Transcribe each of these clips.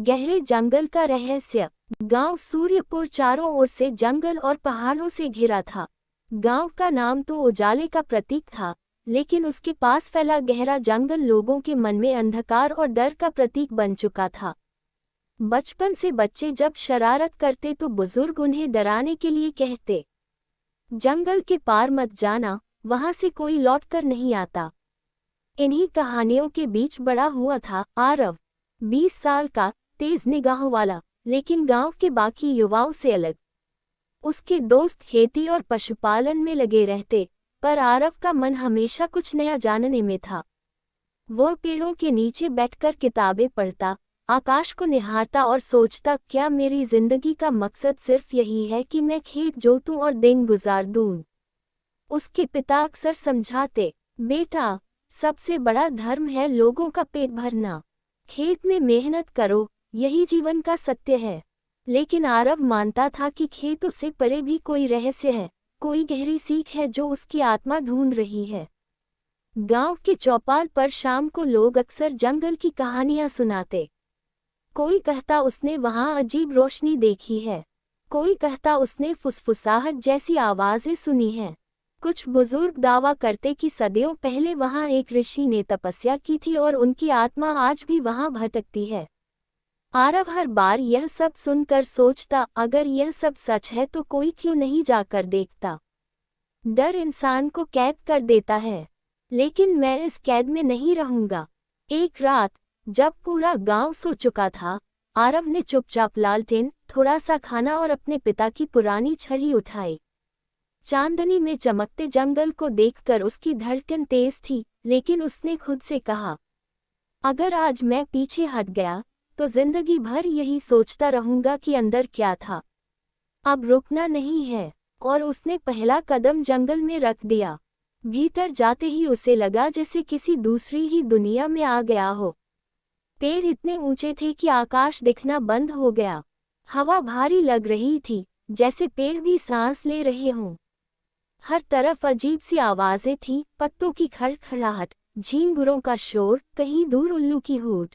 गहरे जंगल का रहस्य। गांव सूर्यपुर चारों ओर से जंगल और पहाड़ों से घिरा था। गांव का नाम तो उजाले का प्रतीक था, लेकिन उसके पास फैला गहरा जंगल लोगों के मन में अंधकार और डर का प्रतीक बन चुका था। बचपन से बच्चे जब शरारत करते तो बुजुर्ग उन्हें डराने के लिए कहते, जंगल के पार मत जाना, वहां से कोई लौटकर नहीं आता। इन्हीं कहानियों के बीच बड़ा हुआ था आरव, 20 साल का, तेज निगाहों वाला, लेकिन गांव के बाकी युवाओं से अलग। उसके दोस्त खेती और पशुपालन में लगे रहते, पर आरव का मन हमेशा कुछ नया जानने में था। वह पेड़ों के नीचे बैठकर किताबें पढ़ता, आकाश को निहारता और सोचता, क्या मेरी जिंदगी का मकसद सिर्फ यही है कि मैं खेत जोतूं और दिन गुजार दूं। उसके पिता अक्सर समझाते, बेटा, सबसे बड़ा धर्म है लोगों का पेट भरना। खेत में मेहनत करो, यही जीवन का सत्य है। लेकिन आरव मानता था कि खेतों से परे भी कोई रहस्य है, कोई गहरी सीख है जो उसकी आत्मा ढूंढ रही है। गांव के चौपाल पर शाम को लोग अक्सर जंगल की कहानियां सुनाते। कोई कहता उसने वहां अजीब रोशनी देखी है, कोई कहता उसने फुसफुसाहट जैसी आवाजें सुनी हैं। कुछ बुजुर्ग दावा करते कि सदियों पहले वहां एक ऋषि ने तपस्या की थी और उनकी आत्मा आज भी वहां भटकती है। आरव हर बार यह सब सुनकर सोचता, अगर यह सब सच है तो कोई क्यों नहीं जाकर देखता। डर इंसान को कैद कर देता है, लेकिन मैं इस कैद में नहीं रहूंगा। एक रात, जब पूरा गांव सो चुका था, आरव ने चुपचाप लालटेन, थोड़ा सा खाना और अपने पिता की पुरानी छड़ी उठाई। चांदनी में चमकते जंगल को देखकर उसकी धड़कन तेज थी, लेकिन उसने खुद से कहा, अगर आज मैं पीछे हट गया तो जिंदगी भर यही सोचता रहूंगा कि अंदर क्या था। अब रुकना नहीं है। और उसने पहला कदम जंगल में रख दिया। भीतर जाते ही उसे लगा जैसे किसी दूसरी ही दुनिया में आ गया हो। पेड़ इतने ऊंचे थे कि आकाश दिखना बंद हो गया। हवा भारी लग रही थी, जैसे पेड़ भी सांस ले रहे हों। हर तरफ अजीब सी आवाजें थीं, पत्तों की खड़खड़ाहट, झींगुरों का शोर, कहीं दूर उल्लू की हूट।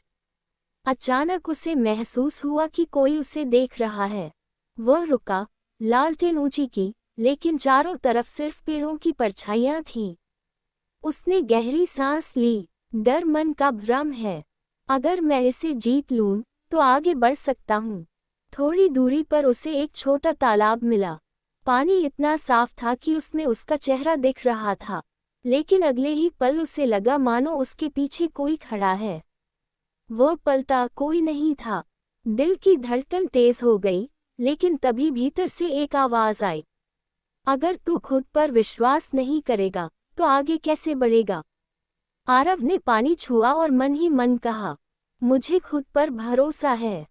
अचानक उसे महसूस हुआ कि कोई उसे देख रहा है। वह रुका, लालटेन ऊंची की, लेकिन चारों तरफ सिर्फ पेड़ों की परछाइयां थीं। उसने गहरी सांस ली। डर मन का भ्रम है। अगर मैं इसे जीत लूं, तो आगे बढ़ सकता हूं। थोड़ी दूरी पर उसे एक छोटा तालाब मिला। पानी इतना साफ था कि उसमें उसका चेहरा दिख रहा था, लेकिन अगले ही पल उसे लगा मानो उसके पीछे कोई खड़ा है। वह पलटा, कोई नहीं था। दिल की धड़कन तेज हो गई, लेकिन तभी भीतर से एक आवाज आई, अगर तू खुद पर विश्वास नहीं करेगा, तो आगे कैसे बढ़ेगा। आरव ने पानी छुआ और मन ही मन कहा, मुझे खुद पर भरोसा है।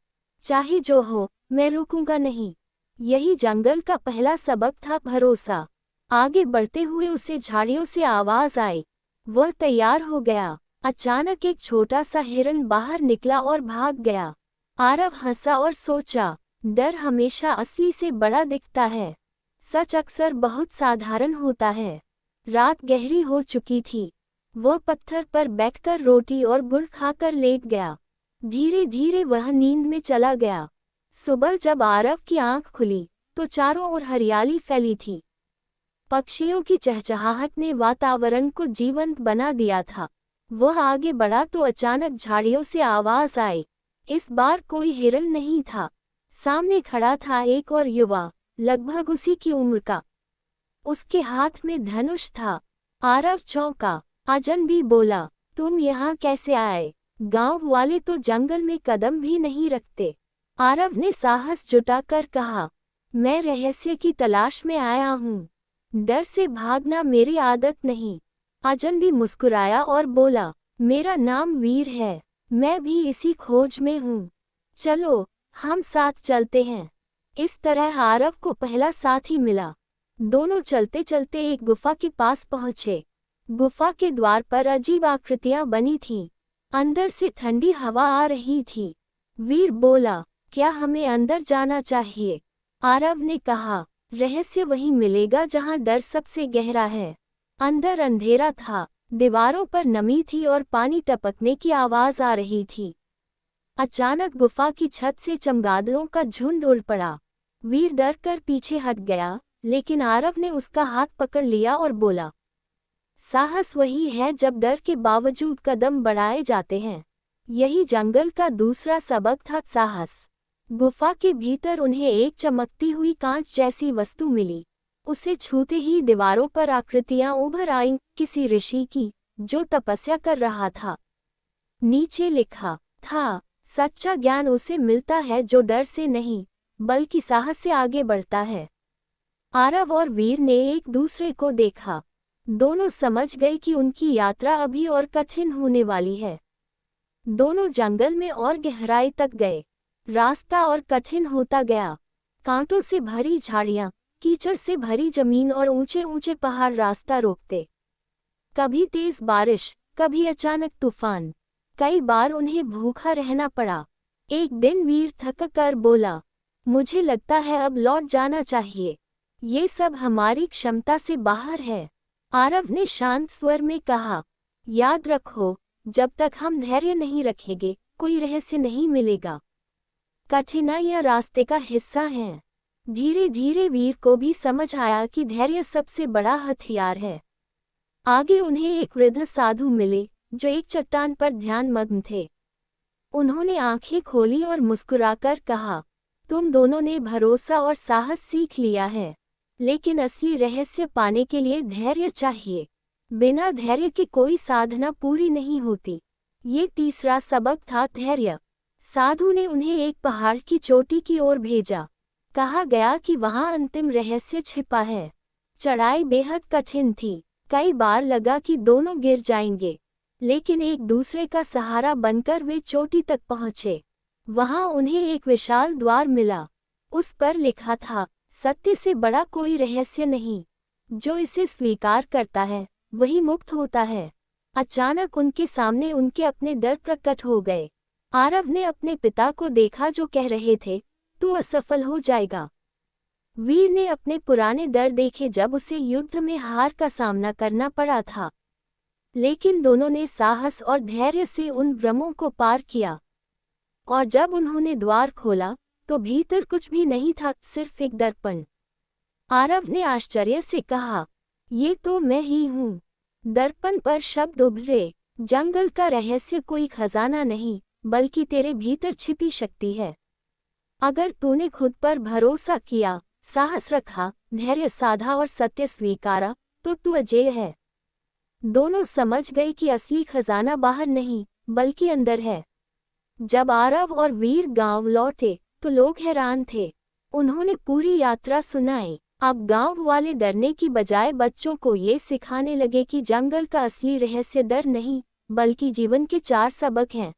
चाहे जो हो, मैं रुकूंगा नहीं। यही जंगल का पहला सबक था, भरोसा। आगे बढ़ते हुए उसे झाड़ियों से आवाज आई। वह तैयार हो गया। अचानक एक छोटा सा हिरन बाहर निकला और भाग गया। आरव हंसा और सोचा, डर हमेशा असली से बड़ा दिखता है। सच अक्सर बहुत साधारण होता है। रात गहरी हो चुकी थी। वह पत्थर पर बैठकर रोटी और गुड़ खाकर लेट गया। धीरे धीरे वह नींद में चला गया। सुबह जब आरव की आंख खुली, तो चारों ओर हरियाली फैली थी। पक्षियों की चहचहाहट ने वातावरण को जीवंत बना दिया था। वह आगे बढ़ा तो अचानक झाड़ियों से आवाज आई। इस बार कोई हिरन नहीं था। सामने खड़ा था एक और युवा, लगभग उसी की उम्र का। उसके हाथ में धनुष था। आरव चौंका। अजनबी बोला, तुम यहाँ कैसे आए? गांव वाले तो जंगल में कदम भी नहीं रखते। आरव ने साहस जुटाकर कहा, मैं रहस्य की तलाश में आया हूँ। डर से भागना मेरी आदत नहीं। अजनबी मुस्कुराया और बोला, मेरा नाम वीर है। मैं भी इसी खोज में हूँ। चलो, हम साथ चलते हैं। इस तरह आरव को पहला साथी मिला। दोनों चलते चलते एक गुफा के पास पहुँचे। गुफा के द्वार पर अजीब आकृतियां बनी थीं। अंदर से ठंडी हवा आ रही थी। वीर बोला, क्या हमें अंदर जाना चाहिए? आरव ने कहा, रहस्य वहीं मिलेगा जहां डर सबसे गहरा है। अंदर अंधेरा था, दीवारों पर नमी थी और पानी टपकने की आवाज आ रही थी। अचानक गुफा की छत से चमगादड़ों का झुंड उड़ पड़ा। वीर डर कर पीछे हट गया, लेकिन आरव ने उसका हाथ पकड़ लिया और बोला, साहस वही है जब डर के बावजूद कदम बढ़ाए जाते हैं। यही जंगल का दूसरा सबक था, साहस। गुफा के भीतर उन्हें एक चमकती हुई कांच जैसी वस्तु मिली। उसे छूते ही दीवारों पर आकृतियां उभर आईं, किसी ऋषि की, जो तपस्या कर रहा था। नीचे लिखा था, सच्चा ज्ञान उसे मिलता है जो डर से नहीं, बल्कि साहस से आगे बढ़ता है। आरव और वीर ने एक दूसरे को देखा। दोनों समझ गए कि उनकी यात्रा अभी और कठिन होने वाली है। दोनों जंगल में और गहराई तक गए। रास्ता और कठिन होता गया। कांटों से भरी झाड़ियां, कीचड़ से भरी जमीन और ऊंचे ऊंचे पहाड़ रास्ता रोकते। कभी तेज बारिश, कभी अचानक तूफान। कई बार उन्हें भूखा रहना पड़ा। एक दिन वीर थक कर बोला, मुझे लगता है अब लौट जाना चाहिए। ये सब हमारी क्षमता से बाहर है। आरव ने शांत स्वर में कहा, याद रखो, जब तक हम धैर्य नहीं रखेंगे, कोई रहस्य नहीं मिलेगा। कठिनाइयां रास्ते का हिस्सा हैं। धीरे धीरे वीर को भी समझ आया कि धैर्य सबसे बड़ा हथियार है। आगे उन्हें एक वृद्ध साधु मिले, जो एक चट्टान पर ध्यानमग्न थे। उन्होंने आंखें खोली और मुस्कुराकर कहा, तुम दोनों ने भरोसा और साहस सीख लिया है, लेकिन असली रहस्य पाने के लिए धैर्य चाहिए। बिना धैर्य के कोई साधना पूरी नहीं होती। ये तीसरा सबक था, धैर्य। साधु ने उन्हें एक पहाड़ की चोटी की ओर भेजा। कहा गया कि वहां अंतिम रहस्य छिपा है। चढ़ाई बेहद कठिन थी। कई बार लगा कि दोनों गिर जाएंगे, लेकिन एक दूसरे का सहारा बनकर वे चोटी तक पहुंचे। वहां उन्हें एक विशाल द्वार मिला। उस पर लिखा था, सत्य से बड़ा कोई रहस्य नहीं। जो इसे स्वीकार करता है, वही मुक्त होता है। अचानक उनके सामने उनके अपने डर प्रकट हो गए। आरव ने अपने पिता को देखा जो कह रहे थे, तू असफल हो जाएगा। वीर ने अपने पुराने डर देखे जब उसे युद्ध में हार का सामना करना पड़ा था। लेकिन दोनों ने साहस और धैर्य से उन भ्रमों को पार किया। और जब उन्होंने द्वार खोला, तो भीतर कुछ भी नहीं था, सिर्फ एक दर्पण। आरव ने आश्चर्य से कहा, ये तो मैं ही हूँ। दर्पण पर शब्द उभरे, जंगल का रहस्य कोई खजाना नहीं, बल्कि तेरे भीतर छिपी शक्ति है। अगर तूने खुद पर भरोसा किया, साहस रखा, धैर्य साधा और सत्य स्वीकारा, तो तू अजेय है। दोनों समझ गए कि असली खजाना बाहर नहीं, बल्कि अंदर है। जब आरव और वीर गांव लौटे, तो लोग हैरान थे। उन्होंने पूरी यात्रा सुनाई। अब गांव वाले डरने की बजाय बच्चों को ये सिखाने लगे कि जंगल का असली रहस्य डर नहीं, बल्कि जीवन के 4 सबक हैं।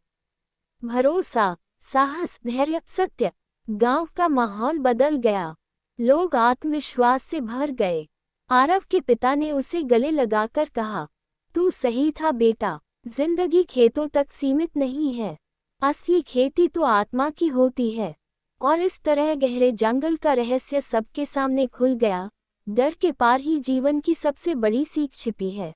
भरोसा, साहस, धैर्य, सत्य। गांव का माहौल बदल गया। लोग आत्मविश्वास से भर गए। आरव के पिता ने उसे गले लगाकर कहा, तू सही था बेटा। जिंदगी खेतों तक सीमित नहीं है। असली खेती तो आत्मा की होती है। और इस तरह गहरे जंगल का रहस्य सबके सामने खुल गया। डर के पार ही जीवन की सबसे बड़ी सीख छिपी है।